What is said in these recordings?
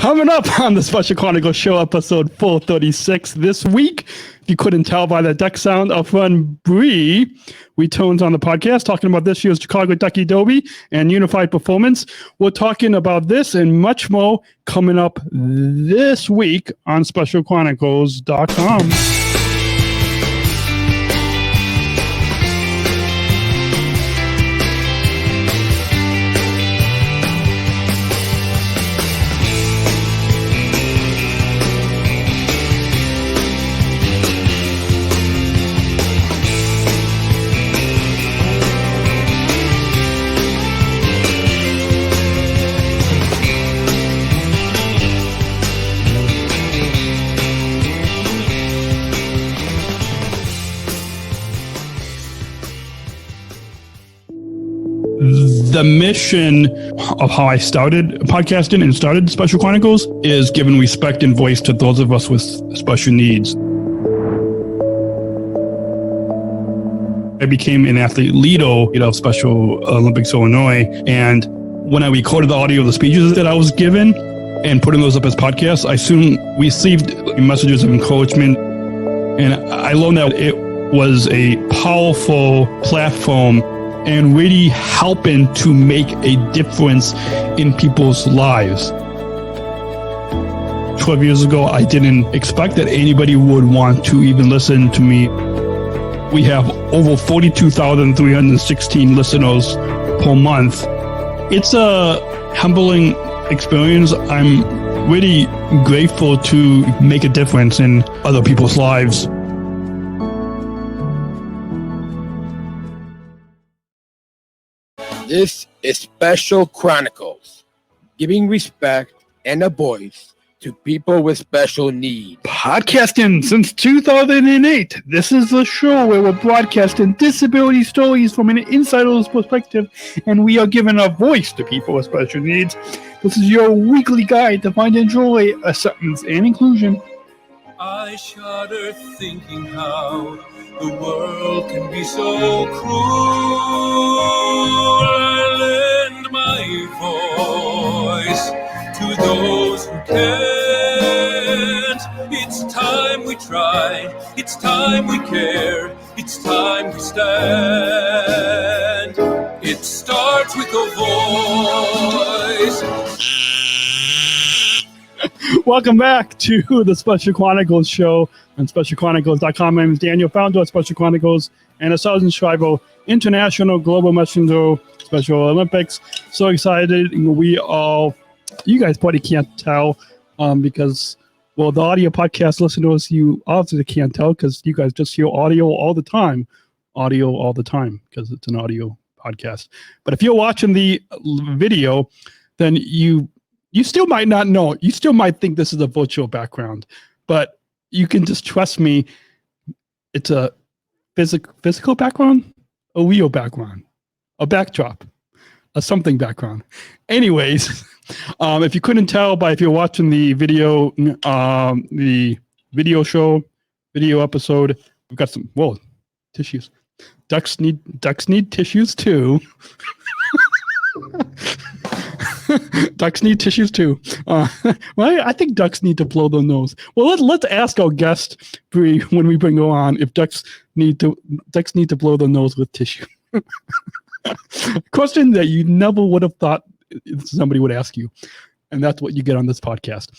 Coming up on the Special Chronicles show, episode 436 this week. If you couldn't tell by the duck sound, our friend Bree returns on the podcast talking about this year's ChiDuckyDerby and unified performance. We're talking about this and much more coming up this week on SpecialChronicles.com. The mission of how I started podcasting and started Special Chronicles is giving respect and voice to those of us with special needs. I became an athlete leader of Special Olympics Illinois, and when I recorded the audio of the speeches that I was given and putting those up as podcasts, I soon received messages of encouragement, and I learned that it was a powerful platform and really helping to make a difference in people's lives. 12 years ago, I didn't expect that anybody would want to even listen to me. We have over 42,316 listeners per month. It's a humbling experience. I'm really grateful to make a difference in other people's lives. This is Special Chronicles, giving respect and a voice to people with special needs. Podcasting since 2008. This is the show where we're broadcasting disability stories from an insider's perspective, and we are giving a voice to people with special needs. This is your weekly guide to find and enjoy acceptance and inclusion. I shudder thinking how the world can be so cruel. I lend my voice to those who can't. It's time we tried, it's time we cared, it's time we stand. It starts with a voice. Welcome back to the Special Chronicles show on SpecialChronicles.com. My name is Daniel, founder of Special Chronicles and a Southern Tribal International Global Messenger Special Olympics. So excited. You guys probably can't tell because, well, the audio podcast listeners, you obviously can't tell because you guys just hear audio all the time because it's an audio podcast. But if you're watching the video, then you still might not know. You still might think this is a virtual background, but you can just trust me. It's a physical background, a real background, a backdrop, a something background. Anyways, if you couldn't tell if you're watching the video episode, we've got some tissues. Ducks need tissues too. Ducks need tissues too. Well, I think ducks need to blow their nose. Well, let's ask our guest Bree when we bring her on if ducks need to blow their nose with tissue. Question that you never would have thought somebody would ask you, and that's what you get on this podcast.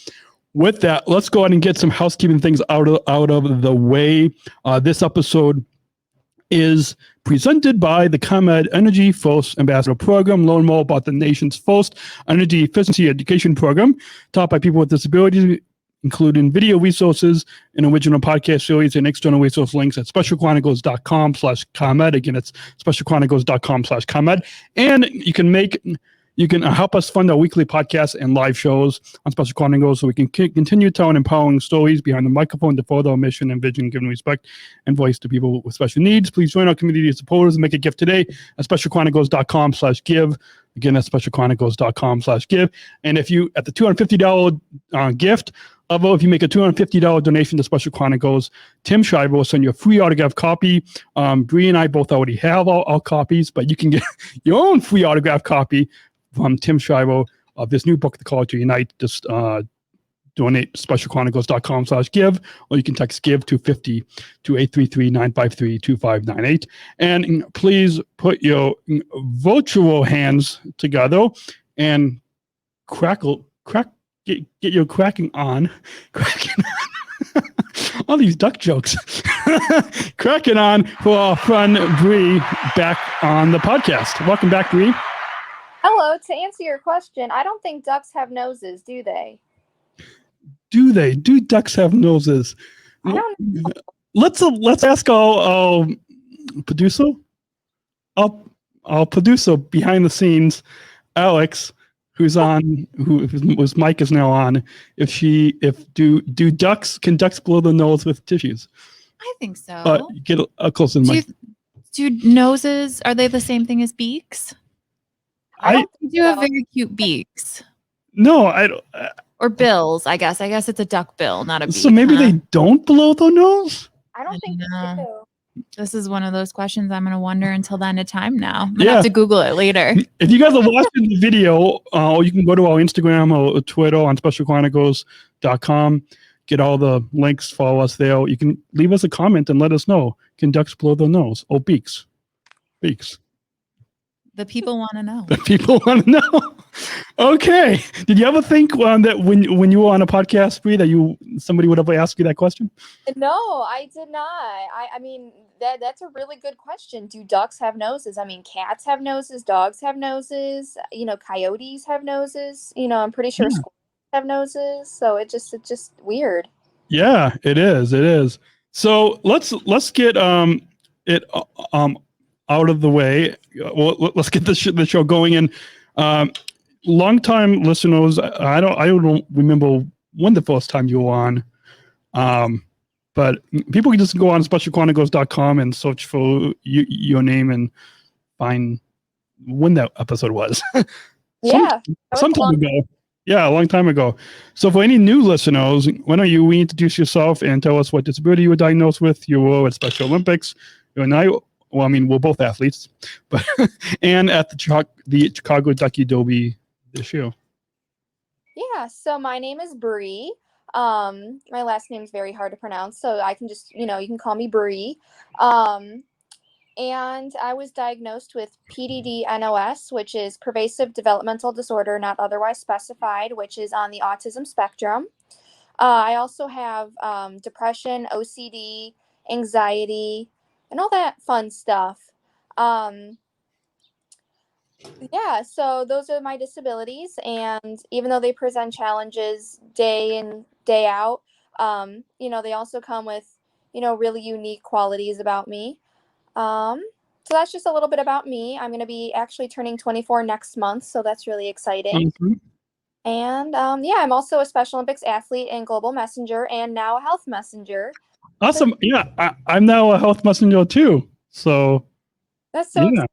With that, let's go ahead and get some housekeeping things out of the way. This episode is presented by the ComEd Energy First Ambassador Program. Learn more about the nation's first energy efficiency education program, taught by people with disabilities, including video resources and original podcast series and external resource links at SpecialChronicles.com/ComEd. Again, it's SpecialChronicles.com/ComEd. And you can help us fund our weekly podcasts and live shows on Special Chronicles so we can continue telling empowering stories behind the microphone to further our mission and vision, giving respect and voice to people with special needs. Please join our community of supporters and make a gift today at SpecialChronicles.com/give. Again, that's SpecialChronicles.com/give. And if you, at the $250 gift level, if you make a $250 donation to Special Chronicles, Tim Shriver will send you a free autographed copy. Bree and I both already have our copies, but you can get your own free autographed copy from Tim Shriver of this new book, The Call to Unite. Just donate specialchronicles.com/give, or you can text give to 50 to 833-953-2598. And please put your virtual hands together and get your cracking on. All these duck jokes. Cracking on for our friend Bree back on the podcast. Welcome back, Bree. Hello. To answer your question, I don't think ducks have noses, do they? Do they? Do ducks have noses? I don't know. Let's ask our producer, our producer behind the scenes, Alex, whose mic is now on. Do ducks blow their nose with tissues? I think so. Get close to the mic. Do noses, are they the same thing as beaks? I do have very cute beaks. No, I don't. Or bills, I guess. I guess it's a duck bill, not a beak. So maybe they don't blow their nose? I don't think they do. This is one of those questions I'm going to wonder until the end of time now. I'm going to have to Google it later. If you guys are watching the video, you can go to our Instagram or Twitter on SpecialChronicles.com. Get all the links, follow us there. You can leave us a comment and let us know. Can ducks blow their nose? Oh, beaks. Beaks. The people want to know. The people want to know. Okay. Did you ever think that when you were on a podcast, Bree, that somebody would ever ask you that question? No, I did not. I mean, that's a really good question. Do ducks have noses? I mean, cats have noses, dogs have noses, coyotes have noses. I'm pretty sure squirrels have noses. So it's just weird. Yeah, it is. It is. So let's get it out of the way. Well, let's get the show going. And long-time listeners, I don't remember when the first time you were on, but people can just go on SpecialChronicles.com and search for your name and find when that episode was. Some time ago. Yeah, a long time ago. So for any new listeners, why don't you introduce yourself and tell us what disability you were diagnosed with? You were at Special Olympics. You and I. Well, I mean, we're both athletes, but and at the Chicago Ducky Derby this year. Yeah, so my name is Bree. My last name is very hard to pronounce, so I can just, you can call me Bree. And I was diagnosed with PDD-NOS, which is pervasive developmental disorder not otherwise specified, which is on the autism spectrum. I also have depression, OCD, anxiety, and all that fun stuff. So those are my disabilities. And even though they present challenges day in, day out, they also come with, really unique qualities about me. So that's just a little bit about me. I'm going to be actually turning 24 next month, so that's really exciting. Mm-hmm. And I'm also a Special Olympics athlete and global messenger and now a health messenger. Awesome. Yeah, I'm now a health messenger too. So that's so exciting.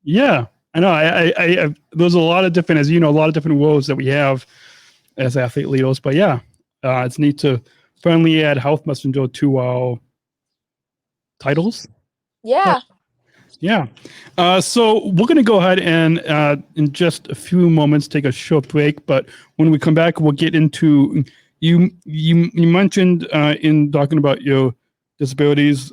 Yeah. I know. I there's a lot of different, as you know, a lot of different roles that we have as athlete leaders. But it's neat to finally add health messenger to our titles. Yeah. Yeah. So we're going to go ahead and in just a few moments take a short break. But when we come back, we'll get into you mentioned in talking about your disabilities,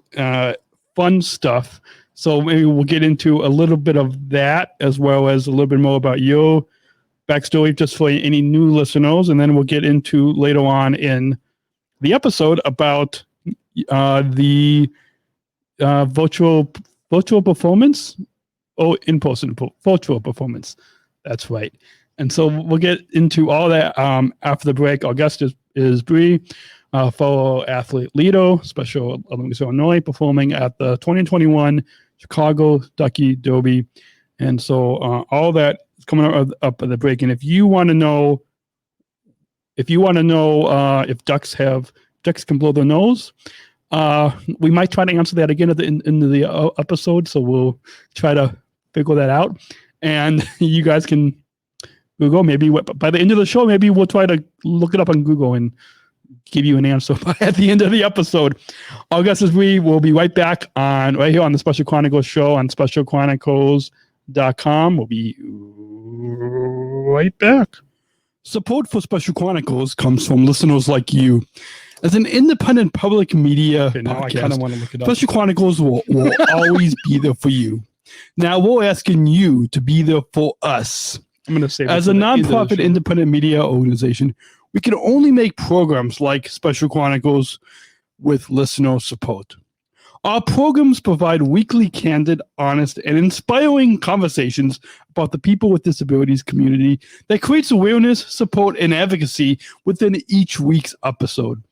fun stuff. So maybe we'll get into a little bit of that as well as a little bit more about your backstory just for any new listeners. And then we'll get into later on in the episode about the virtual performance or in-person virtual performance. That's right. And so we'll get into all that after the break. Our guest is Bree, fellow athlete leader, Special Olympics Illinois, performing at the 2021 Chicago Ducky Derby. And so all that is coming up at the break. And if you want to know if ducks can blow their nose, we might try to answer that again at the end of the episode. So we'll try to figure that out. And you guys can Google. Maybe by the end of the show, maybe we'll try to look it up on Google and give you an answer at the end of the episode. Our guest is Bree. We'll be right back right here on the Special Chronicles show on SpecialChronicles.com. We'll be right back. Support for Special Chronicles comes from listeners like you. As an independent public media Now I kind podcast, of want to look it up. Special Chronicles will always be there for you. Now we're asking you to be there for us. I'm going to say As a nonprofit independent media organization, we can only make programs like Special Chronicles with listener support. Our programs provide weekly, candid, honest, and inspiring conversations about the people with disabilities community that creates awareness, support, and advocacy within each week's episode.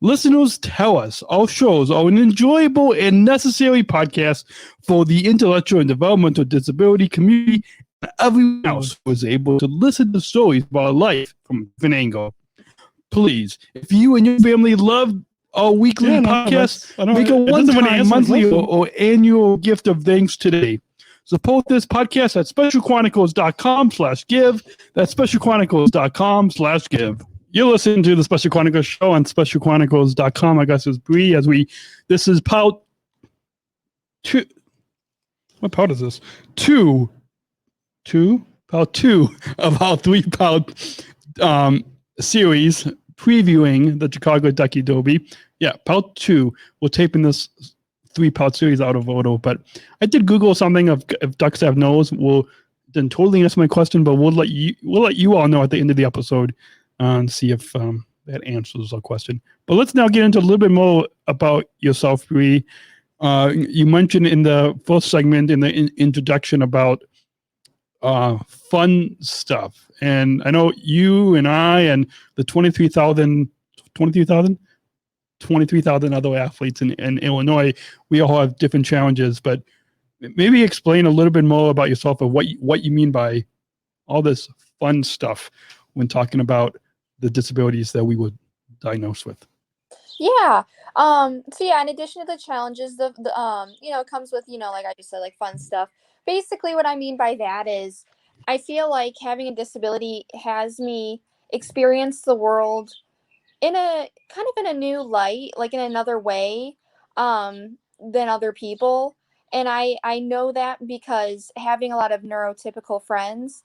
Listeners tell us our shows are an enjoyable and necessary podcast for the intellectual and developmental disability community and everyone else who is able to listen to stories about life from a different angle. Please, if you and your family love our weekly podcast, make a one-time, monthly, or annual gift of thanks today. Support this podcast at SpecialChronicles.com/give. That's SpecialChronicles.com/give. You're listening to the Special Chronicles show on SpecialChronicles.com. I guess it's Bree this is part 2. What part is this? Part 2 of our 3-part series previewing the Chicago Ducky Derby. Yeah, part 2. We're taping this 3-part series out of order, but I did Google something if ducks have nose. We'll didn't totally answer my question, but we'll let you all know at the end of the episode and see if that answers our question. But let's now get into a little bit more about yourself, Bree. You mentioned in the first segment in the introduction about fun stuff. And I know you and I and the 23,000 other athletes in Illinois, we all have different challenges, but maybe explain a little bit more about yourself and what you mean by all this fun stuff when talking about the disabilities that we were diagnosed with. Yeah. So yeah, in addition to the challenges, the it comes with, like I just said, like fun stuff. Basically what I mean by that is I feel like having a disability has me experience the world in a kind of in a new light, like in another way than other people. And I know that because having a lot of neurotypical friends,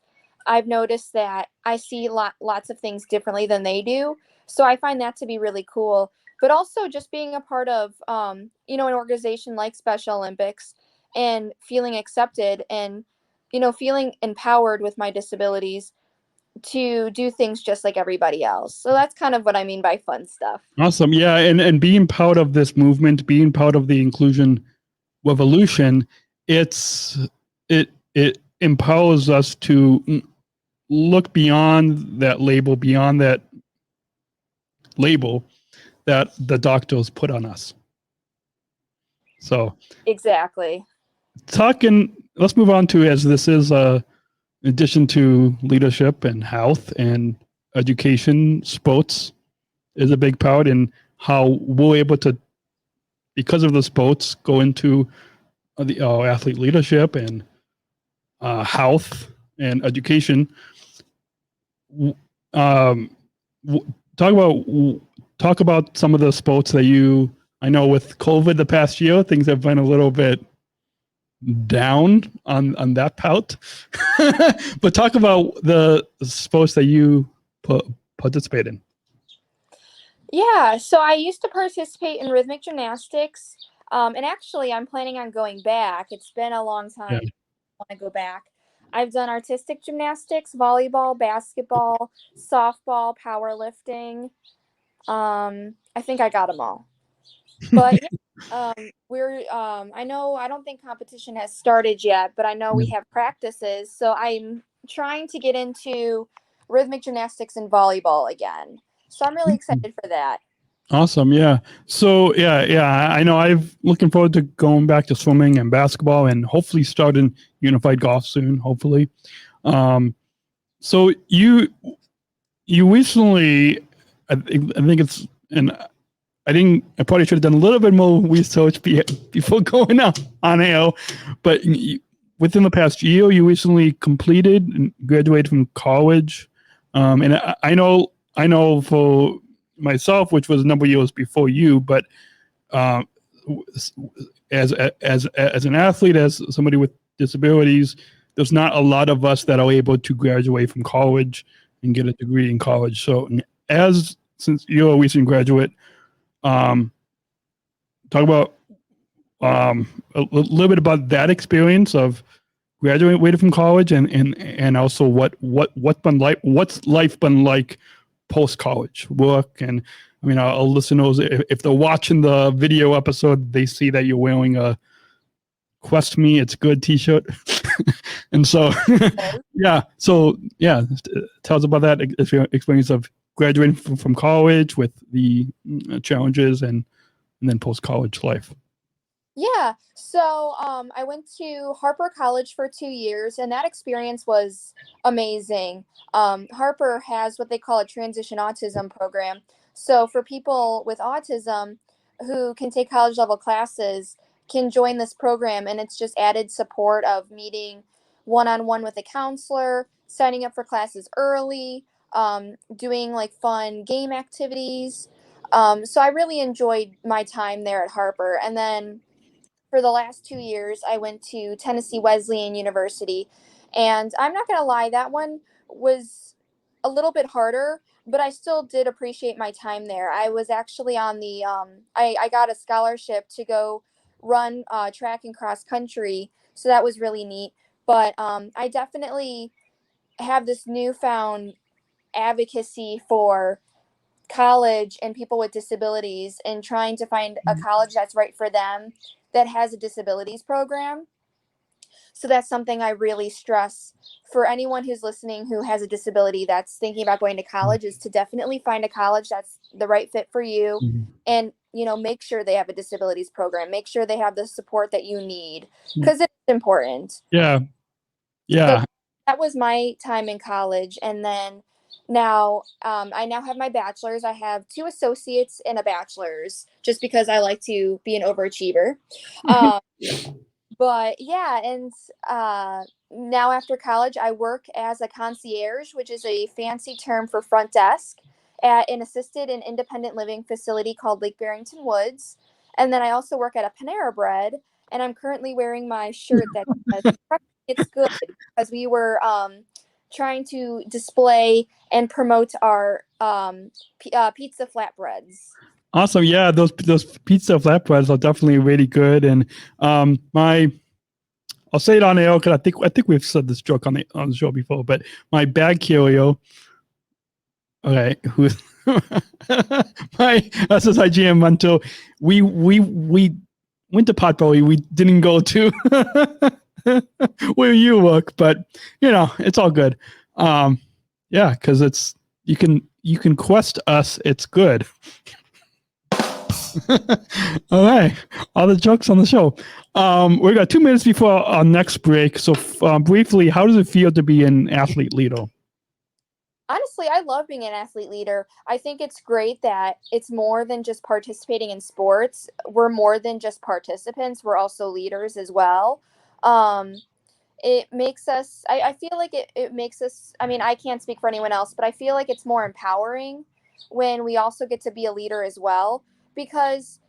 I've noticed that I see lots of things differently than they do. So I find that to be really cool. But also just being a part of, an organization like Special Olympics and feeling accepted and, feeling empowered with my disabilities to do things just like everybody else. So that's kind of what I mean by fun stuff. Awesome. Yeah. And being part of this movement, being part of the inclusion revolution, it empowers us to look beyond that label that the doctors put on us. So exactly. Let's move on to, as this is in addition to leadership and health and education, sports is a big part in how we're able to, because of the sports, go into our athlete leadership and health and education. Talk about some of the sports that I know with COVID the past year, things have been a little bit down on that part. But talk about the sports that you participate in. Yeah, so I used to participate in rhythmic gymnastics. And actually, I'm planning on going back. It's been a long time. Yeah. I want to go back. I've done artistic gymnastics, volleyball, basketball, softball, powerlifting. I think I got them all. But yeah, I don't think competition has started yet, but I know we have practices. So I'm trying to get into rhythmic gymnastics and volleyball again. So I'm really excited for that. Awesome. Yeah. So yeah. I know I'm looking forward to going back to swimming and basketball and hopefully starting unified golf soon, hopefully. So you recently, I think it's, and I probably should have done a little bit more research before going on air, but within the past year, you recently completed and graduated from college. And I know for myself, which was a number of years before you, but as an athlete, as somebody with disabilities, there's not a lot of us that are able to graduate from college and get a degree in college. So since you're a recent graduate, talk about a little bit about that experience of graduating from college, and also what's life been like post college work. And I mean, our listeners, if they're watching the video episode, they see that you're wearing a Quest Me It's Good t-shirt. And so tell us about that experience of graduating from college with the challenges and then post college life. Yeah. So I went to Harper College for 2 years, and that experience was amazing. Harper has what they call a transition autism program. So for people with autism who can take college level classes, can join this program, and it's just added support of meeting one-on-one with a counselor, signing up for classes early, doing like fun game activities. So I really enjoyed my time there at Harper. And then for the last 2 years, I went to Tennessee Wesleyan University. And I'm not going to lie, that one was a little bit harder, but I still did appreciate my time there. I was actually on the, I got a scholarship to go run track and cross country. So that was really neat. But I definitely have this newfound advocacy for college and people with disabilities, and trying to find a college that's right for them that has a disabilities program. So that's something I really stress for anyone who's listening who has a disability that's thinking about going to college, is to definitely find a college that's the right fit for you. And, make sure they have a disabilities program, make sure they have the support that you need, because it's important. Yeah. So that was my time in college. And then now I now have my bachelor's. I have 2 associates and a bachelor's, just because I like to be an overachiever. But yeah, and now after college, I work as a concierge, which is a fancy term for front desk at an assisted and independent living facility called Lake Barrington Woods. And then I also work at a Panera Bread, and I'm currently wearing my shirt that says "It's Good," because we were trying to display and promote our pizza flatbreads. Awesome. Yeah, those pizza flatbreads are definitely really good. And I'll say it on air because I think we've said this joke on the show before, but my bag carrier, okay, who's my SSIGM mentor, we went to Potbelly. We didn't go to where you work, but it's all good. Because it's you can quest us. It's good. All right, all the jokes on the show. We got 2 minutes before our next break. So briefly, how does it feel to be an athlete leader? Honestly, I love being an athlete leader. I think it's great that it's more than just participating in sports. We're more than just participants. We're also leaders as well. It makes us, I feel like it makes us, I mean, I can't speak for anyone else, but I feel like it's more empowering when we also get to be a leader as well, because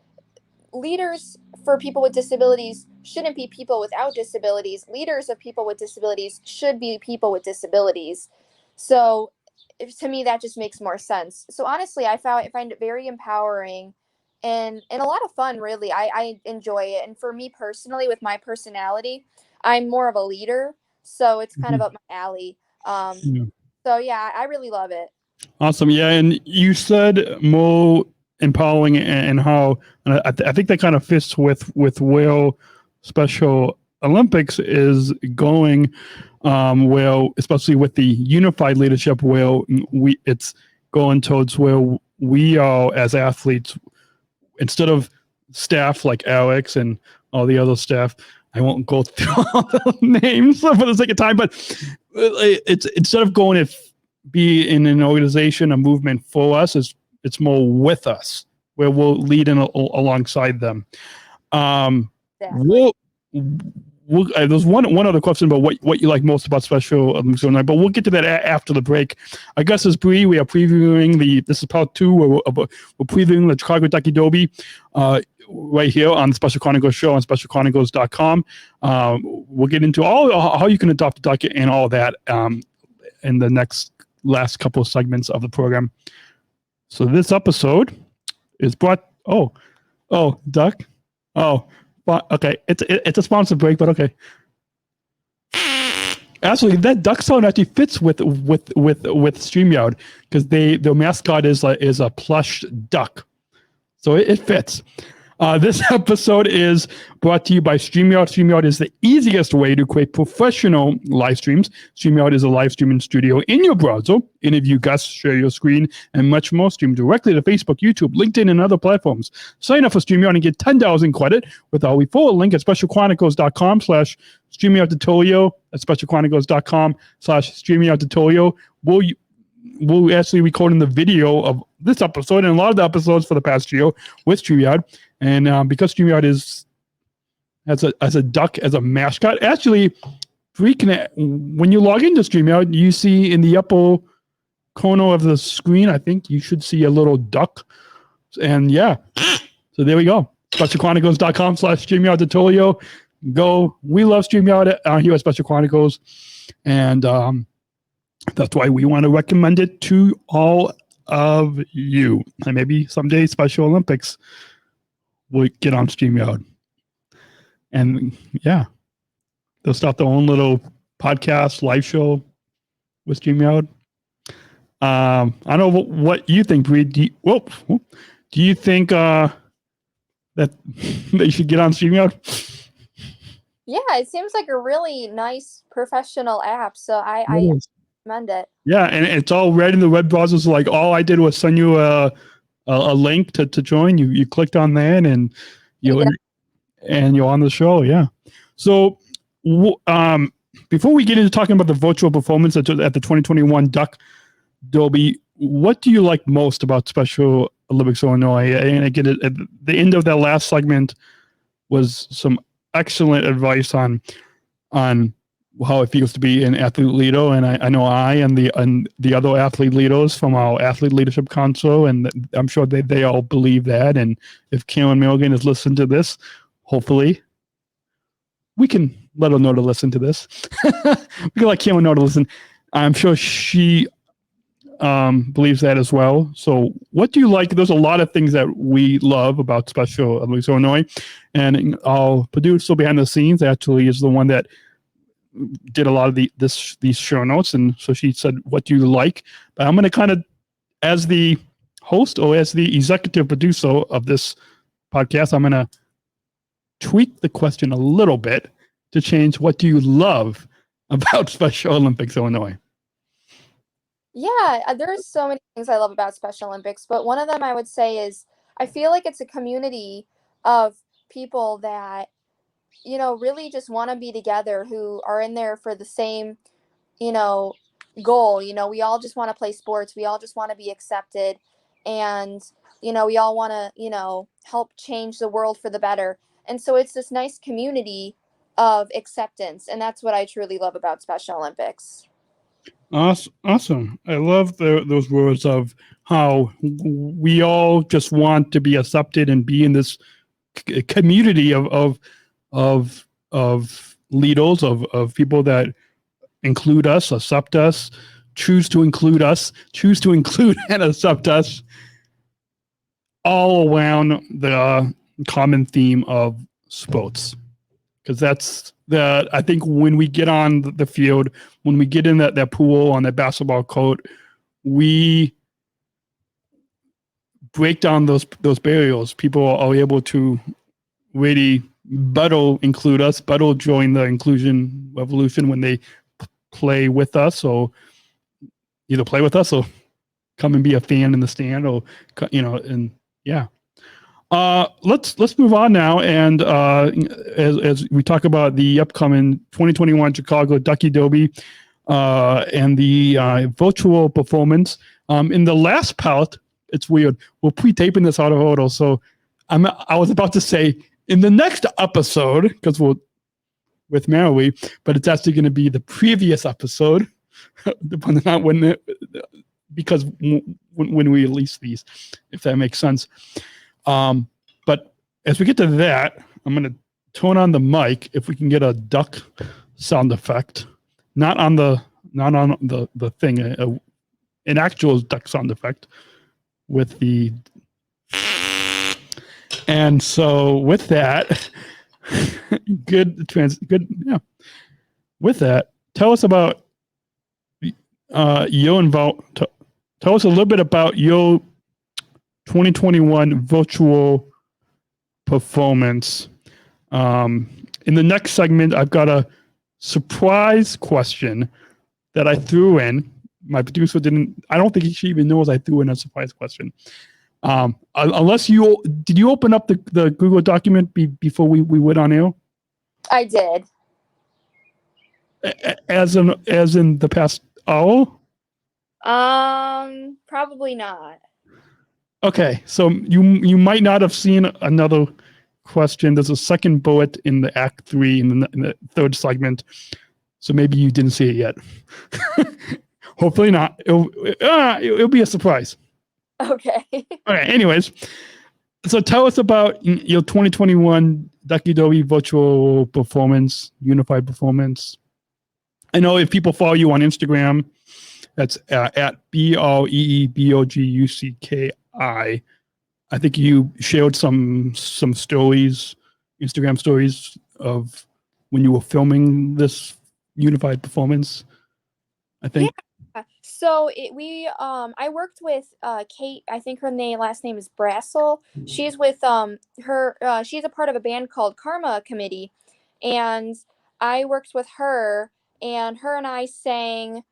leaders for people with disabilities shouldn't be people without disabilities. Leaders of people with disabilities should be people with disabilities. So to me, that just makes more sense. So honestly, I find it very empowering and a lot of fun, really. I enjoy it. And for me personally, with my personality, I'm more of a leader. So it's kind of up my alley. So yeah, I really love it. Awesome. Yeah. And you said more empowering, and how, and I think that kind of fits with where Special Olympics is going, where, especially with the unified leadership, where it's going towards where we are as athletes, instead of staff like Alex and all the other staff. I won't go through all the names for the sake of time, but it's, instead of going to be in an organization, a movement for us, it's more with us, where we'll lead in alongside them. There's one other question about what you like most about Special Olympics, but we'll get to that after the break. I guess as Bree, we are previewing this is part 2. We're previewing the Chicago Ducky Derby right here on the Special Chronicles show on SpecialChronicles.com. We'll get into all how you can adopt a duck and all that in the next last couple of segments of the program. So this episode is brought. Oh, Duck. Oh, okay. It's a sponsored break, but okay. Actually, that duck sound actually fits with StreamYard because their mascot is a plush duck, so it fits. This episode is brought to you by StreamYard. StreamYard is the easiest way to create professional live streams. StreamYard is a live streaming studio in your browser. Interview guests, share your screen, and much more. Stream directly to Facebook, YouTube, LinkedIn, and other platforms. Sign up for StreamYard and get 10,000 credit with our referral link at SpecialChronicles.com/StreamYard tutorial. At SpecialChronicles.com/StreamYard tutorial. We'll actually recording the video of this episode and a lot of the episodes for the past year with StreamYard. And because StreamYard has a duck as a mascot, actually, when you log into StreamYard, you see in the upper corner of the screen, I think you should see a little duck. And yeah, so there we go. SpecialChronicles.com/StreamYard tutorial. Go. We love StreamYard here at Special Chronicles. And that's why we want to recommend it to all of you. And maybe someday Special Olympics will get on StreamYard. And yeah, they'll start their own little podcast, live show with StreamYard. I don't know what you think, Bree. Do you think that they should get on StreamYard? Yeah, it seems like a really nice professional app. So I recommend it. Yeah, and it's all right in the web browser. So like all I did was send you a link to join. You clicked on that and you're on the show. Yeah. So before we get into talking about the virtual performance at the 2021 Duck Derby, what do you like most about Special Olympics Illinois? And again, at the end of that last segment was some excellent advice on how it feels to be an athlete leader, and I know and the other athlete leaders from our Athlete Leadership Council, and I'm sure they all believe that. And if Karen Milligan has listened to this, hopefully we can let her know to listen to this. We can let Karen know to listen. I'm sure she believes that as well. So what do you like? There's a lot of things that we love about Special Olympics Illinois, and our producer behind the scenes actually is the one that did a lot of these show notes. And so she said, what do you like? But I'm going to kind of, as the host or as the executive producer of this podcast, I'm going to tweak the question a little bit to change what do you love about Special Olympics Illinois? Yeah, there's so many things I love about Special Olympics, but one of them I would say is I feel like it's a community of people that, really just want to be together, who are in there for the same, goal. We all just want to play sports. We all just want to be accepted. And, we all want to, help change the world for the better. And so it's this nice community of acceptance. And that's what I truly love about Special Olympics. Awesome. I love those words of how we all just want to be accepted and be in this community of leaders, of people that include us, accept us, choose to include and accept us, all around the common theme of sports. Because that's I think when we get on the field, when we get in that pool on that basketball court, we break down those barriers. People are able to really better include us, better join the inclusion revolution when they play with us, or either play with us or come and be a fan in the stand, or and yeah. Let's move on now, and as we talk about the upcoming 2021 Chicago Ducky Derby and the virtual performance. In the last part, it's weird. We're pre-taping this out of order, so I was about to say in the next episode, because we're with Mary, but it's actually going to be the previous episode, depending on when we release these, if that makes sense. But as we get to that, I'm going to turn on the mic if we can get a duck sound effect, not on the thing. an actual duck sound effect with the. And so with that, good. Yeah. With that, tell us about tell us a little bit about your 2021 virtual performance. In the next segment, I've got a surprise question that I threw in. My producer I don't think she even knows I threw in a surprise question. Unless did you open up the Google document before we went on air? I did. As in the past hour? Probably not. Okay, so you might not have seen another question. There's a second bullet in the Act 3 in the third segment, so maybe you didn't see it yet. Hopefully not. It'll be a surprise. Okay. Okay. Anyways, so tell us about your 2021 DuckyDerby virtual performance, unified performance. I know if people follow you on Instagram, that's at BreeBogucki. I think you shared some stories, Instagram stories of when you were filming this unified performance. I think. Yeah. So I worked with Kate. I think her last name is Brassel. She's with she's a part of a band called Karma Committee, and I worked with her, and I sang.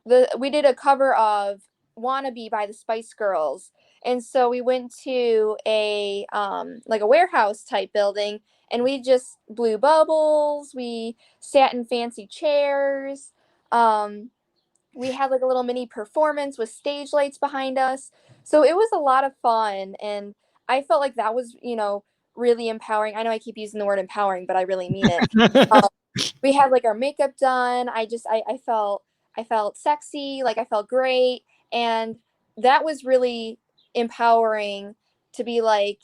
We did a cover of Wannabe by the Spice Girls. And so we went to a like a warehouse type building, and we just blew bubbles. We sat in fancy chairs. We had like a little mini performance with stage lights behind us. So it was a lot of fun, and I felt like that was, really empowering. I know I keep using the word empowering, but I really mean it. We had like our makeup done. I felt sexy, like I felt great, and that was really empowering to be like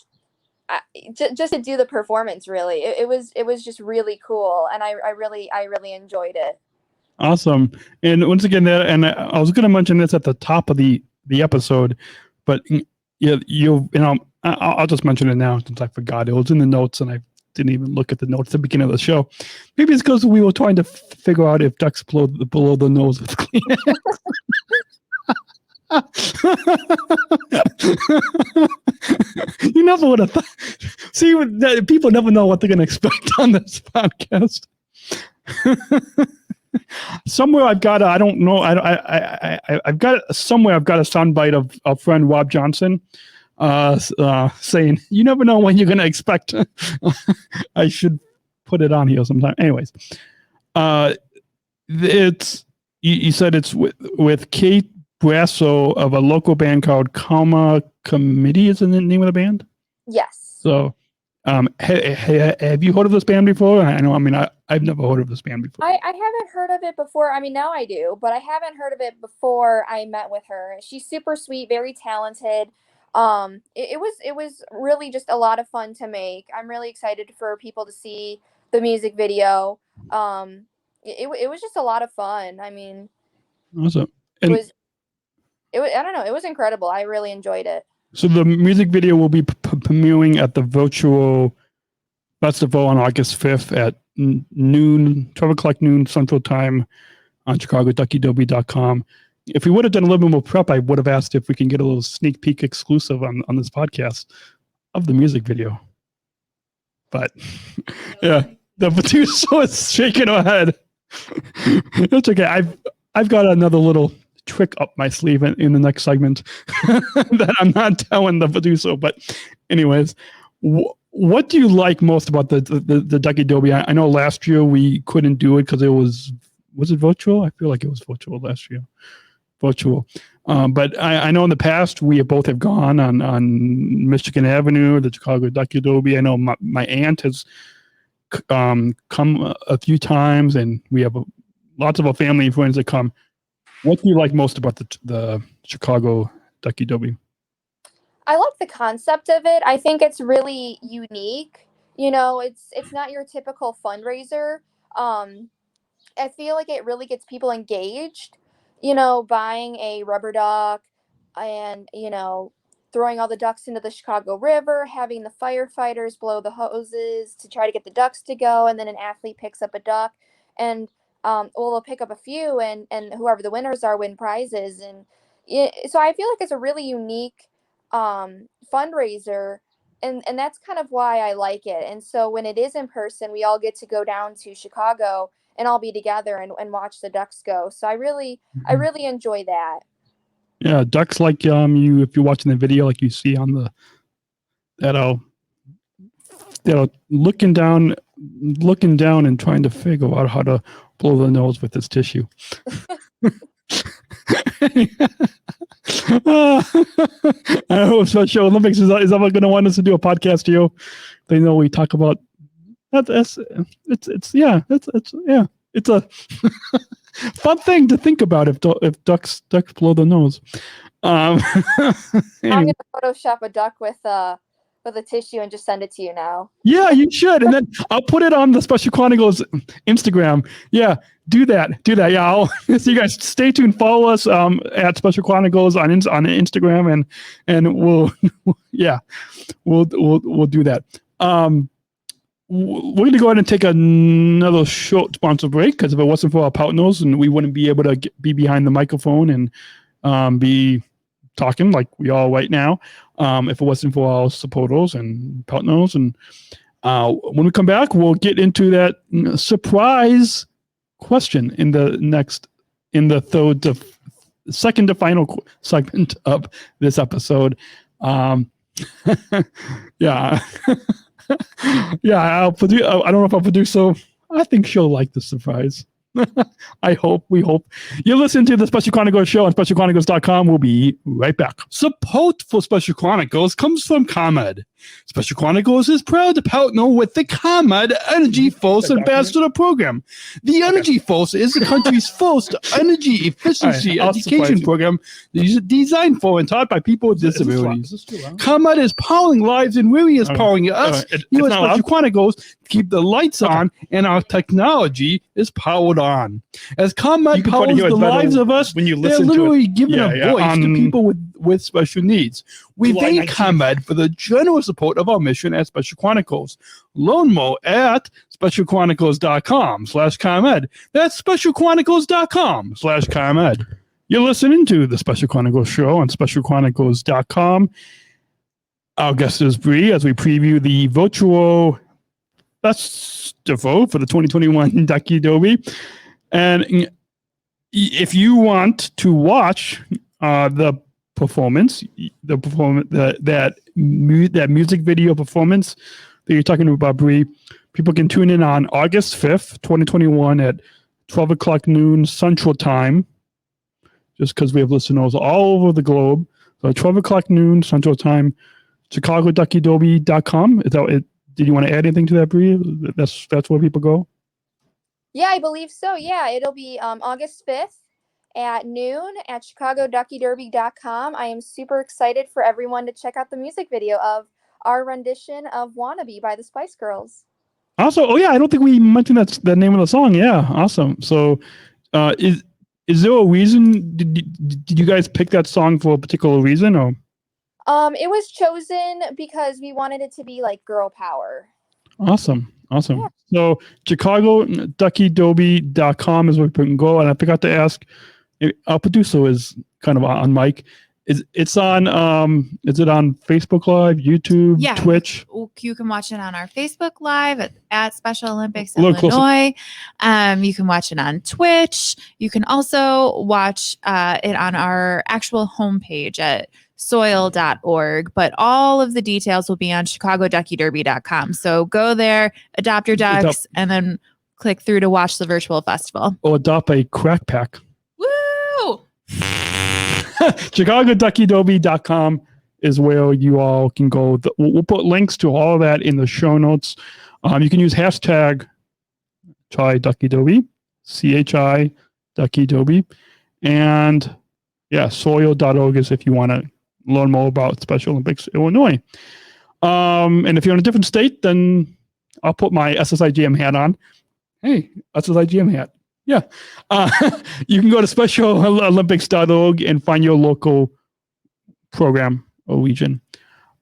just to do the performance. Really, it was just really cool, and I really enjoyed it. Awesome. And once again, I was going to mention this at the top of the episode, but I'll just mention it now since I forgot. It was in the notes, and I didn't even look at the notes at the beginning of the show. Maybe it's because we were trying to figure out if ducks below the nose was clean. You never would have thought. See, people never know what they're going to expect on this podcast. Somewhere I've got I've got a soundbite of a friend Rob Johnson saying, "You never know when you're going to expect." I should put it on here sometime. Anyways, it's you said it's with Kate Brasso of a local band called Karma Committee. Is the name of the band? Yes. So, have you heard of this band before? I know. I mean, I've never heard of this band before. I haven't heard of it before. I mean, now I do, but I haven't heard of it before I met with her. She's super sweet, very talented. It was really just a lot of fun to make. I'm really excited for people to see the music video. It was just a lot of fun. I mean, awesome. I don't know. It was incredible. I really enjoyed it. So the music video will be premiering at the virtual festival on August 5th at 12 o'clock noon Central Time on ChiCagoDuckyDerby.com. If we would have done a little bit more prep, I would have asked if we can get a little sneak peek exclusive on this podcast of the music video. But yeah, the producer is shaking her head. It's okay. I've got another little trick up my sleeve in the next segment that I'm not telling the producer. But anyways, what do you like most about the DuckyDerby? I know last year we couldn't do it because it was it virtual? I feel like it was virtual last year. Virtual. But I know in the past we both have gone on Michigan Avenue, the Chicago DuckyDerby. I know my aunt has come a few times, and we have lots of our family and friends that come. What do you like most about the Chicago DuckyDerby? I like the concept of it. I think it's really unique. It's not your typical fundraiser. I feel like it really gets people engaged. buying a rubber duck and, throwing all the ducks into the Chicago River, having the firefighters blow the hoses to try to get the ducks to go, and then an athlete picks up a duck, and they'll pick up a few, and whoever the winners are win prizes, and so I feel like it's a really unique fundraiser, and that's kind of why I like it. And so when it is in person, we all get to go down to Chicago and all be together and watch the ducks go. So I really enjoy that. Yeah, ducks like you if you're watching the video, like you see on that looking down and trying to figure out how to blow the nose with this tissue. I hope Special Olympics is ever going to want us to do a podcast to you. They know we talk about it's a fun thing to think about if ducks blow the nose. I'm gonna Photoshop a duck with a tissue and just send it to you now. Yeah, you should, and then I'll put it on the Special Chronicles Instagram. Yeah, do that. Yeah, so you guys stay tuned. Follow us at Special Chronicles on Instagram, and we'll do that. We're going to go ahead and take another short sponsor break, because if it wasn't for our partners, and we wouldn't be able to be behind the microphone and be talking like we are right now, if it wasn't for our supporters and partners. And when we come back, we'll get into that surprise question in the second to final segment of this episode. Yeah. Yeah, I don't know if I'll produce, so I think she'll like the surprise. We hope. You listen to the Special Chronicles show on SpecialChronicles.com. We'll be right back. Support for Special Chronicles comes from ComEd. Special Chronicles is proud to partner with the ComEd Energy Force Ambassador Program. The Energy Force is the country's first energy efficiency education program designed for and taught by people with disabilities. ComEd is powering lives and really is powering us. You at Special Chronicles keep the lights on, and our technology is powered on. As ComEd powers the lives of us, when you listen, they're literally giving a voice to people with special needs. We thank ComEd for the generous support of our mission at Special Chronicles. Learn more at SpecialChronicles.com/ComEd. That's SpecialChronicles.com/ComEd. You're listening to the Special Chronicles show on SpecialChronicles.com. Our guest is Bree as we preview the virtual festival for the 2021 Ducky Derby. And if you want to watch that music video performance that you're talking about, Bree, people can tune in on August 5th, 2021 at 12 o'clock noon Central Time, just because we have listeners all over the globe. So 12 o'clock noon Central Time, ChiCagoDuckyDerby.com. Is that it? Did you want to add anything to that, Bree? That's where people go? Yeah, I believe so. Yeah, it'll be August 5th at noon at ChicagoDuckyDerby.com. I am super excited for everyone to check out the music video of our rendition of Wannabe by the Spice Girls. Also, I don't think we mentioned the name of the song. Yeah, awesome. So is there a reason? Did you guys pick that song for a particular reason, or? It was chosen because we wanted it to be like girl power. Awesome. Yeah. So ChicagoDuckyDerby.com is where we can go. And I forgot to ask, our producer is kind of on mic. Is it on Facebook Live, YouTube, Twitch? You can watch it on our Facebook Live at Special Olympics Illinois. You can watch it on Twitch. You can also watch it on our actual homepage at soil.org, but all of the details will be on ChicagoDuckyDerby.com. So go there, adopt your ducks, and then click through to watch the virtual festival. Or adopt a crack pack. Woo! ChicagoDuckyDerby.com is where you all can go. We'll put links to all of that in the show notes. You can use hashtag ChiDuckyDerby, CHI Ducky Derby, and soil.org is if you want to learn more about Special Olympics Illinois. And if you're in a different state, then I'll put my SSIGM hat on. Hey, SSIGM hat. Yeah. You can go to SpecialOlympics.org and find your local program or region.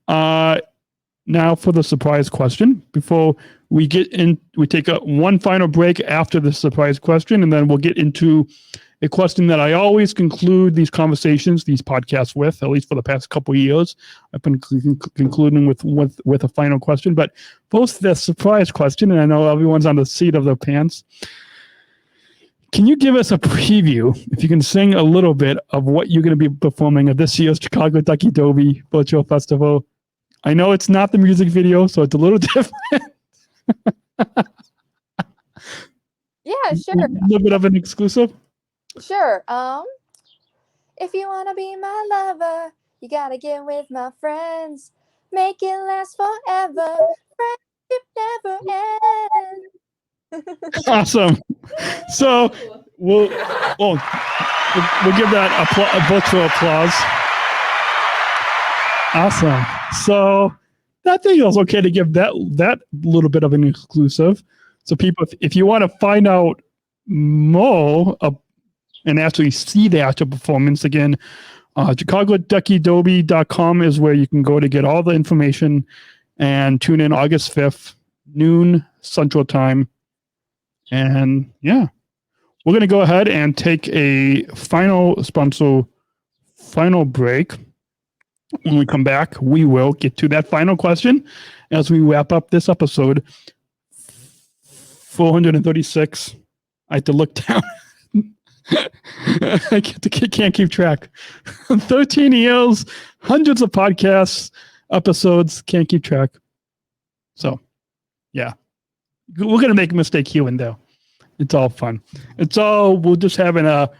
Now for the surprise question. Before we get in, we take one final break after the surprise question, and then we'll get into a question that I always conclude these conversations, these podcasts with, at least for the past couple of years. I've been concluding with a final question. But first, the surprise question, and I know everyone's on the seat of their pants. Can you give us a preview, if you can sing a little bit, of what you're going to be performing at this year's Chicago Ducky Derby Virtual Festival? I know it's not the music video, so it's a little different. Yeah, sure. A little bit of an exclusive. Sure. If you wanna be my lover, you gotta get with my friends. Make it last forever. Friendship never ends. Awesome. So we'll give that a virtual applause. Awesome. So I think it was okay to give that little bit of an exclusive. So people, if you want to find out more and actually see the actual performance again, ChicagoDuckyDerby.com is where you can go to get all the information, and tune in August 5th, noon Central Time. And yeah, we're going to go ahead and take a final break. When we come back, we will get to that final question as we wrap up this episode 436. I have to look down. I can't keep track. 13 years, hundreds of podcasts, episodes, can't keep track. So, yeah. We're going to make a mistake here and there. It's all fun. We're just having a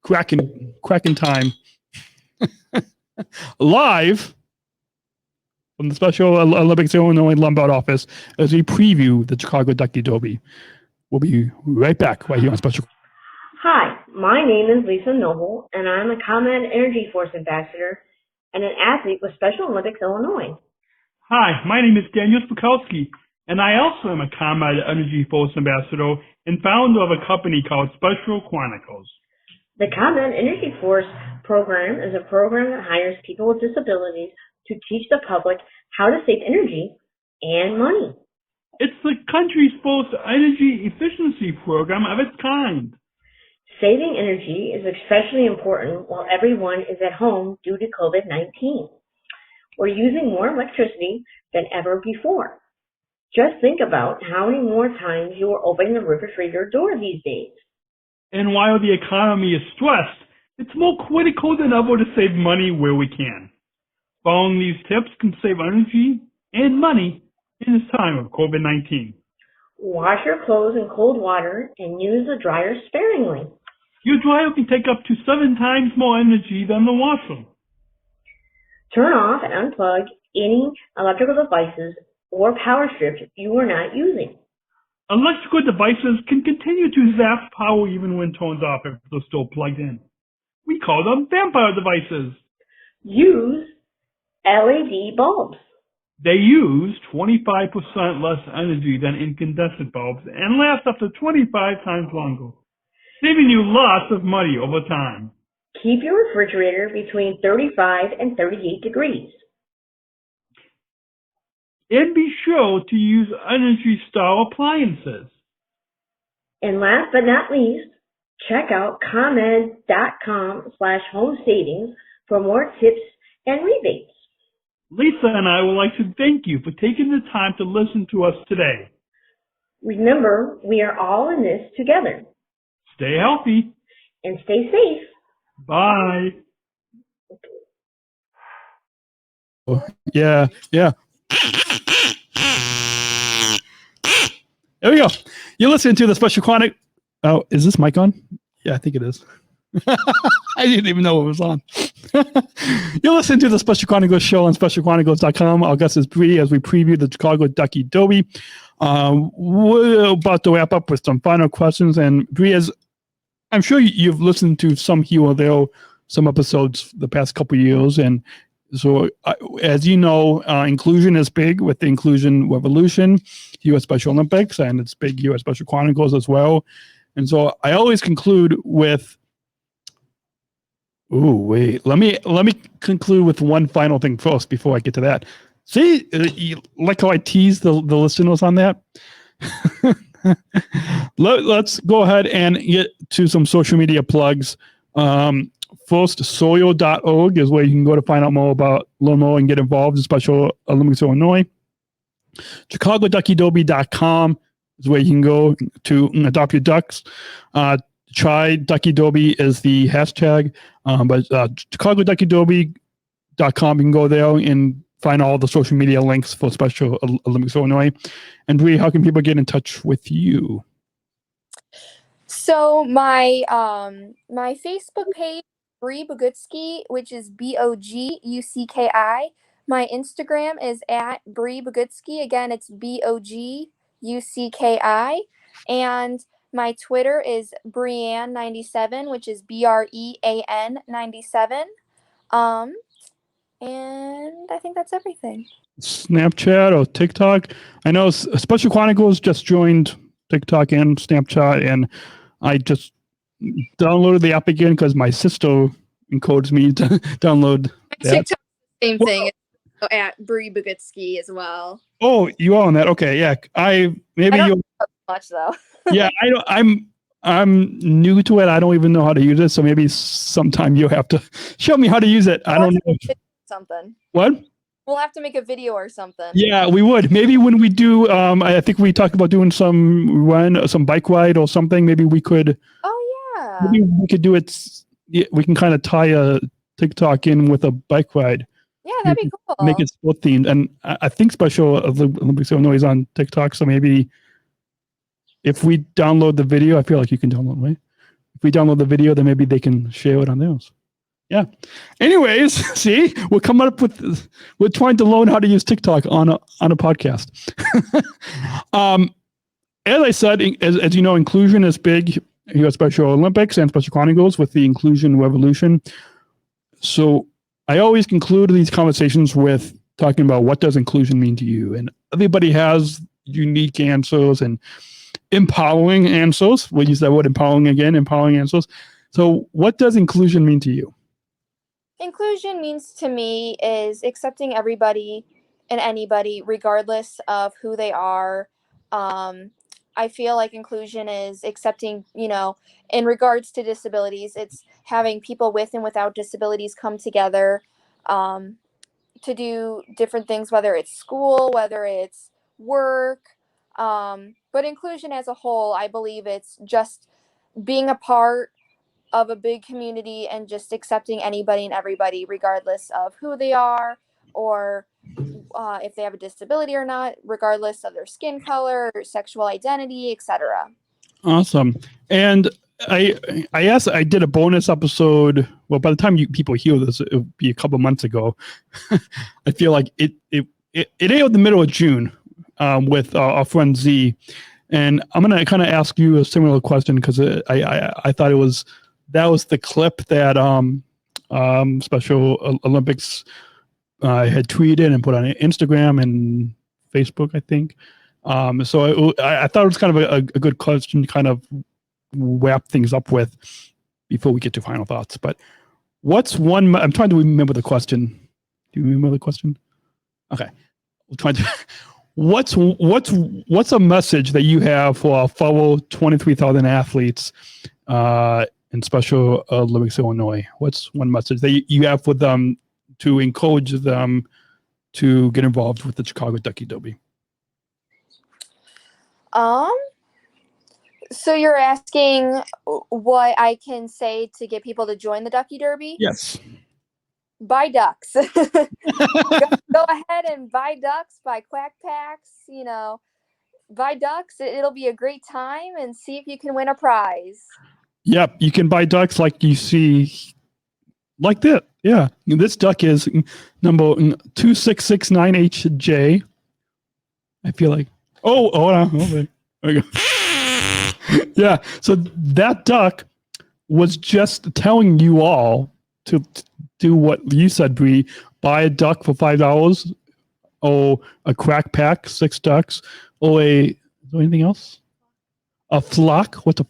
cracking time. Live from the Special Olympics Illinois Lombard office as we preview the Chicago Ducky Derby. We'll be right back right here on Special. Hi, my name is Lisa Noble, and I'm a ComEd Energy Force Ambassador and an athlete with Special Olympics Illinois. Hi, my name is Daniel Spakowski, and I also am a ComEd Energy Force Ambassador and founder of a company called SpecialChronicles. The ComEd Energy Force program is a program that hires people with disabilities to teach the public how to save energy and money. It's the country's first energy efficiency program of its kind. Saving energy is especially important while everyone is at home due to COVID-19. We're using more electricity than ever before. Just think about how many more times you are opening the refrigerator door these days. And while the economy is stressed, it's more critical than ever to save money where we can. Following these tips can save energy and money in this time of COVID-19. Wash your clothes in cold water and use the dryer sparingly. Your dryer can take up to 7 times more energy than the washer. Turn off and unplug any electrical devices or power strips you are not using. Electrical devices can continue to zap power even when turned off if they're still plugged in. We call them vampire devices. Use LED bulbs. They use 25% less energy than incandescent bulbs and last up to 25 times longer, saving you lots of money over time. Keep your refrigerator between 35 and 38 degrees. And be sure to use Energy Star appliances. And last but not least, check out ComEd.com/home savings for more tips and rebates. Lisa and I would like to thank you for taking the time to listen to us today. Remember, we are all in this together. Stay healthy. And stay safe. Bye. Yeah. There we go. You're listening to the Special Chronic. Oh, is this mic on? Yeah, I think it is. I didn't even know it was on. You're listening to the Special Chronicles show on SpecialChronicles.com. Our guest is Bree as we preview the Chicago Ducky Derby. We're about to wrap up with some final questions. And Bree, I'm sure you've listened to some here or there, some episodes the past couple of years. And so, as you know, inclusion is big with the Inclusion Revolution, U.S. Special Olympics, and it's big here at Special Chronicles as well. And so I always conclude with, let me conclude with one final thing first before I get to that. See, you like how I tease the listeners on that? Let's go ahead and get to some social media plugs. First, soil.org is where you can go to find out more about Lomo and get involved in Special Olympics Illinois. ChiCagoDuckyDerby.com is where you can go to adopt your ducks. ChiDuckyDerby is the hashtag, but ChiCagoDuckyDerby.com, you can go there and find all the social media links for Special Olympics Illinois. And Bree, how can people get in touch with you? So my my Facebook page, Bree Bogucki, which is Bogucki. My Instagram is at Bree Bogucki. Again, it's Bogucki. And my Twitter is Breanne97, which is Brean 97. And I think that's everything. Snapchat or TikTok? I know Special Chronicles just joined TikTok and Snapchat, and I just downloaded the app again because my sister encodes me to download that. TikTok, same thing. At Bree Bogucki as well. Oh, you are on that? Okay, yeah. I don't know much though. Yeah, I'm new to it. I don't even know how to use it. So maybe sometime you'll have to show me how to use it. I don't know. Something. What? We'll have to make a video or something. Yeah, we would. Maybe when we do, I think we talked about doing some bike ride or something. Maybe we could. Oh yeah. Maybe we could do it. We can kind of tie a TikTok in with a bike ride. Yeah, that'd be cool. Make it sport themed, and I think Special Olympics Illinois is on TikTok. So maybe if we download the video, I feel like you can download it. Right? If we download the video, then maybe they can share it on theirs. Yeah. Anyways, see, we're coming up with, we're trying to learn how to use TikTok on a podcast. As I said, as you know, inclusion is big here at Special Olympics and Special Chronicles with the inclusion revolution. So I always conclude these conversations with talking about what does inclusion mean to you? And everybody has unique answers and empowering answers. We'll use that word empowering again, empowering answers. So what does inclusion mean to you? Inclusion means to me is accepting everybody and anybody regardless of who they are. I feel like inclusion is accepting, in regards to disabilities, it's having people with and without disabilities come together to do different things, whether it's school, whether it's work. But inclusion as a whole, I believe it's just being a part of a big community and just accepting anybody and everybody regardless of who they are or if they have a disability or not, regardless of their skin color, or sexual identity, etc. Awesome. And I did a bonus episode. Well, by the time people hear this, it'll be a couple months ago. I feel like it aired the middle of June with our friend Z. And I'm going to kind of ask you a similar question because I thought that was the clip that Special Olympics had tweeted and put on Instagram and Facebook, I think. So I thought it was kind of a good question to kind of wrap things up with before we get to final thoughts. But what's one? I'm trying to remember the question. Do you remember the question? Okay, we'll try to. What's a message that you have for our fellow 23,000 athletes in Special Olympics Illinois? What's one message that you have for them to encourage them to get involved with the Chicago Ducky Derby? So you're asking what I can say to get people to join the Ducky Derby? Yes. Buy ducks. go ahead and buy ducks, buy quack packs, buy ducks. It'll be a great time and see if you can win a prize. Yep. You can buy ducks like you see like that. Yeah. This duck is number 2669HJ. I feel like, hold on. There we go. Yeah. So that duck was just telling you all to do what you said, Bree. Buy a duck for $5 or a crack pack, 6 ducks, or is there anything else? A flock? What's a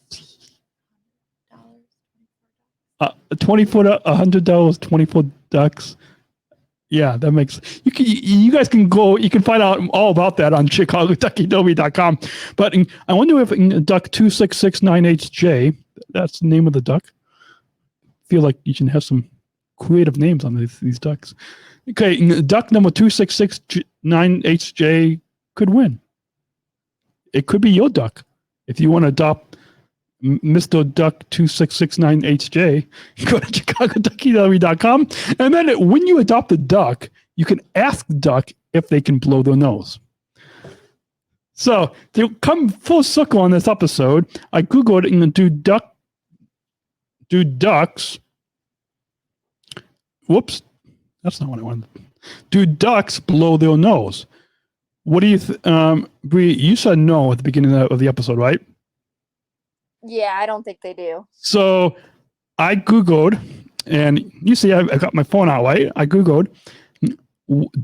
20 foot, $100, 24 ducks. Yeah, that makes you guys can go. You can find out all about that on ChiDuckyDerby.com. But I wonder if duck 2669HJ, that's the name of the duck. I feel like you should have some creative names on these ducks. Okay, duck number 2669HJ could win. It could be your duck. If you want to adopt Mr. Duck 2669HJ, go to ChiCagoDuckyDerby.com. And then when you adopt a duck, you can ask the duck if they can blow their nose. So to come full circle on this episode, I Googled and do ducks. Whoops. That's not what I wanted. Do ducks blow their nose? What do you Bree, you said no at the beginning of the episode, right? Yeah, I don't think they do. So I Googled, and you see I got my phone out, right? I Googled,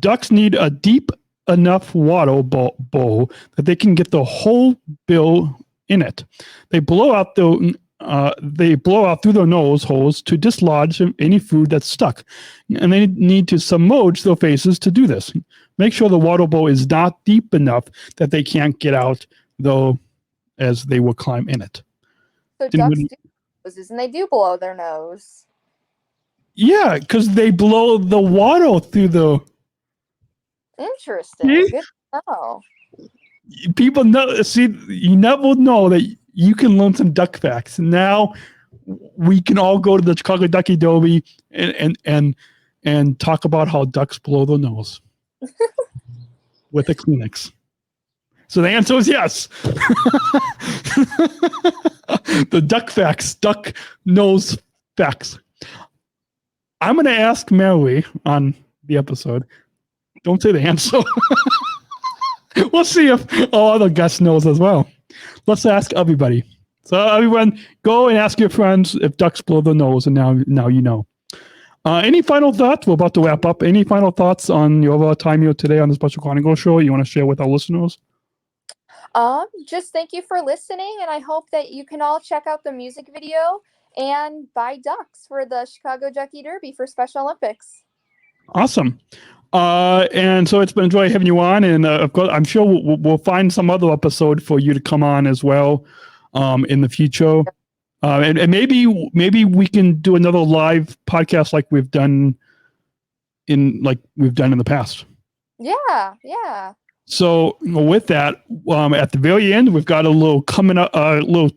ducks need a deep enough water bowl that they can get the whole bill in it. They blow out through their nose holes to dislodge any food that's stuck. And they need to submerge their faces to do this. Make sure the water bowl is not deep enough that they can't get out, though, as they will climb in it. So ducks do noses, and they do blow their nose. Yeah, because they blow the water through the... Interesting. Good to know. People know, see, you never know that you can learn some duck facts. Now we can all go to the Chicago Ducky Derby and talk about how ducks blow their nose with a Kleenex. So the answer is yes. The duck facts, duck nose facts. I'm going to ask Mary on the episode. Don't say the answer. We'll see if all other guests knows as well. Let's ask everybody. So everyone, go and ask your friends if ducks blow their nose, and now you know. Any final thoughts? We're about to wrap up. Any final thoughts on your time here today on the Special Chronicles show you want to share with our listeners? Just thank you for listening, and I hope that you can all check out the music video and buy ducks for the Chicago Ducky Derby for Special Olympics. Awesome. And so it's been a joy having you on, and of course, I'm sure we'll find some other episode for you to come on as well in the future. And maybe we can do another live podcast like we've done in the past. Yeah. So with that, at the very end, we've got a little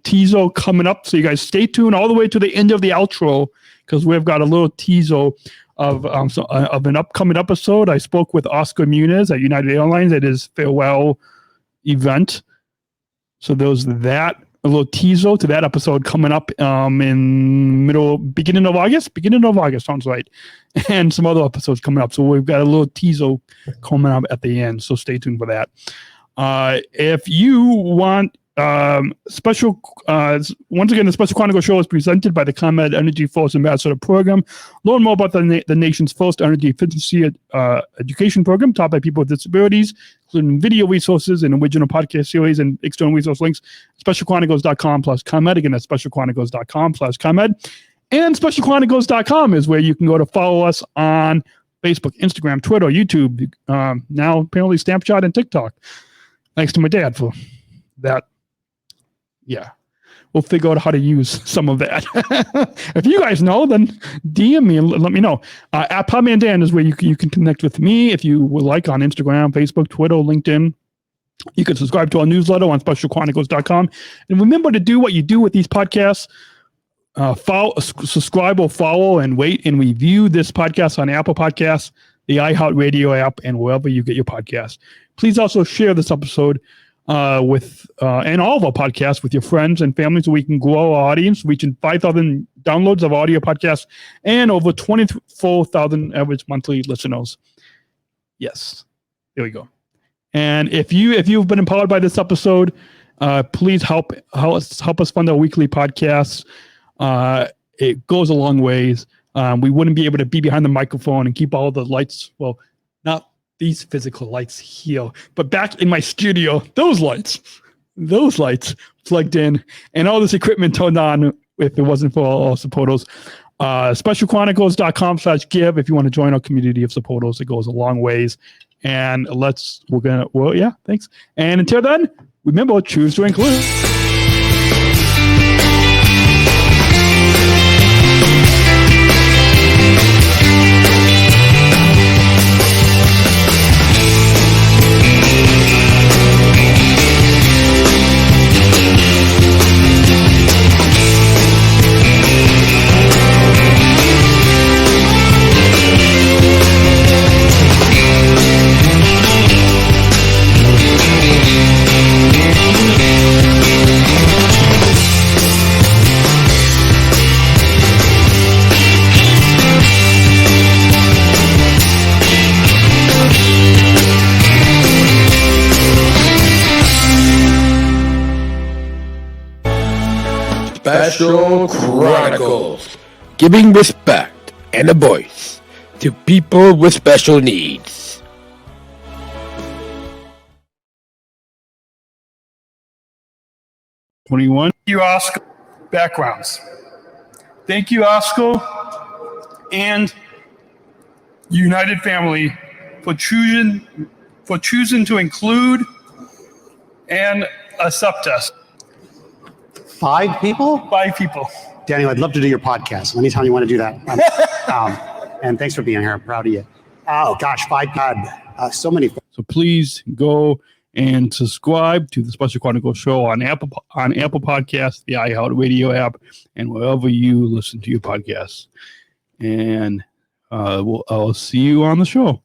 teaser coming up. So you guys stay tuned all the way to the end of the outro, because we've got a little teaser of an upcoming episode. I spoke with Oscar Muniz at United Airlines at his farewell event. So there's a little teaser to that episode coming up beginning of August sounds right, and some other episodes coming up. So we've got a little teaser coming up at the end. So stay tuned for that. If you want once again, the Special Chronicles show is presented by the ComEd Energy Force Ambassador Program. Learn more about the nation's first energy efficiency education program taught by people with disabilities, including video resources and original podcast series and external resource links. SpecialChronicles.com/ComEd. Again, that's SpecialChronicles.com/ComEd. And SpecialChronicles.com is where you can go to follow us on Facebook, Instagram, Twitter, YouTube, now apparently Snapchat and TikTok. Thanks to my dad for that. Yeah, we'll figure out how to use some of that. If you guys know, then DM me and let me know. At Podman Dan is where you can connect with me if you would like, on Instagram, Facebook, Twitter, LinkedIn. You can subscribe to our newsletter on SpecialChronicles.com. And remember to do what you do with these podcasts. Subscribe or follow and rate and review this podcast on Apple Podcasts, the iHeartRadio app, and wherever you get your podcasts. Please also share this episode and all of our podcasts with your friends and family, so we can grow our audience, reaching 5,000 downloads of audio podcasts and over 24,000 average monthly listeners. Yes, there we go. And if you've been empowered by this episode, please help us fund our weekly podcasts. It goes a long ways. We wouldn't be able to be behind the microphone and keep all the lights. Well, not these physical lights here, but back in my studio, those lights plugged in, and all this equipment turned on if it wasn't for all our supporters. SpecialChronicles.com/give if you want to join our community of supporters. It goes a long ways. And thanks. And until then, remember, choose to include. Special Chronicles, giving respect and a voice to people with special needs. Thank you, Oscar. Backgrounds. Thank you, Oscar and United Family for choosing to include and accept us. 5 people? 5 people. Daniel, I'd love to do your podcast. Anytime you want to do that. And thanks for being here. I'm proud of you. Oh, gosh, 5 God. So many. So please go and subscribe to the Special Chronicles show on Apple Podcasts, the iHeartRadio app, and wherever you listen to your podcasts. And I'll see you on the show.